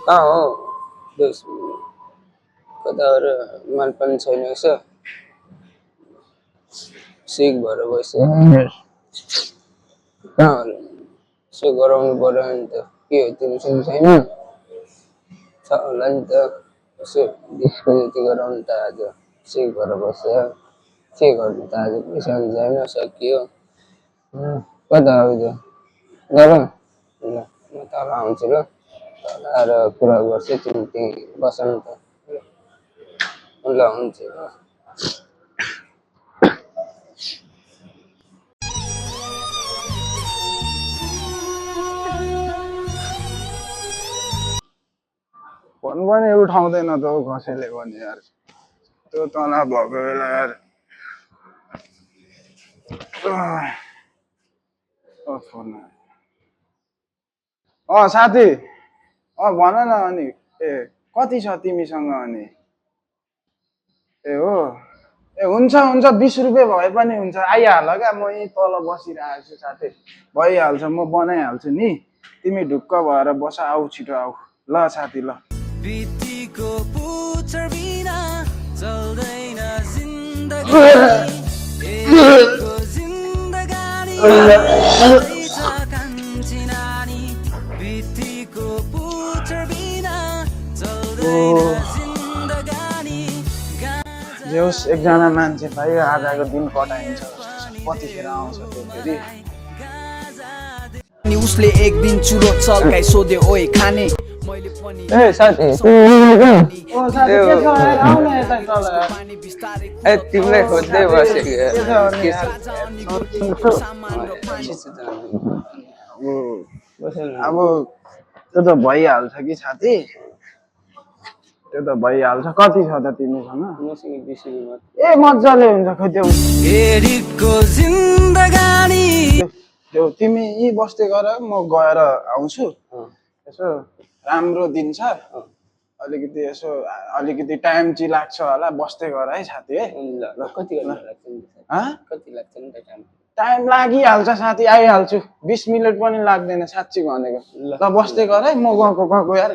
कहाँ हो देश कता हो र मैले पनि छैन यसो सिक भएर बस्यो कहाँ हो र यसो गराउनु पर्यो नि त के हो तिमीसँग छैन छ होला नि त यसो 20 को जति गराउनु त आज सिक भएर बस्यो के गर्नु त आज पैसा पनि छैन सकियो कता हो त गरौँ ल म तल आउँछु ल तल आएर कुरा गर्छु तिमी त्यहीँ बस न त ल हुन्छ ल फोन पनि उठाउँदैन त हौ कसैले पनि यार त्यो तनाव भएको बेला यार फोन साथी भन न अनि ए कति छ तिमीसँग अनि ए हो ए हुन्छ हुन्छ 20 रुपियाँ भए पनि हुन्छ आइहाल क्या म यहीँ तल बसिरहेको छु साथी भइहाल्छ म बनाइहाल्छु नि तिमी ढुक्क भएर बस आऊ छिटो आऊ ल साथी ल बितेको पुच्छर बिना चल्दैन जिन्दगानी छ कान्छी नानी बितेको पुच्छर बिना चल्दैन जिन्दगानी जेउस एकजना मान्छे पाइ आजको दिन कटाइन्छ कतिखेर आउँछ त्यो फेरि नि उसले एक दिन चुरो चल्काइ सोध्यो ओइ खाने मैले पनि ए साथी ओ साथी के छ यार आउ न यता तल पानी बिस्तारै ए तिमीलाई खोज्दै बसेको अब त्यो त भइहाल्छ कि साथी त्यो त भइहाल्छ कति छ त तिमीसँग मसँग 20 रुपियाँ ए मजाले हुन्छ खै त्यो हेरिको जिन्दगानी त्यो तिमी यी बस्दै गर म गएर आउँछु यसो राम्रो दिन छ अलिकति यसो अलिकति टाइम चाहिँ लाग्छ होला बस्दै गर है साथी है ल कति लाग्छ नि कति लाग्छ नि टाइम टाइम लागिहाल्छ साथी आइहाल्छु 20 मिनेट पनि लाग्दैन साँच्ची भनेको ल बस्दै गर है म गएको यार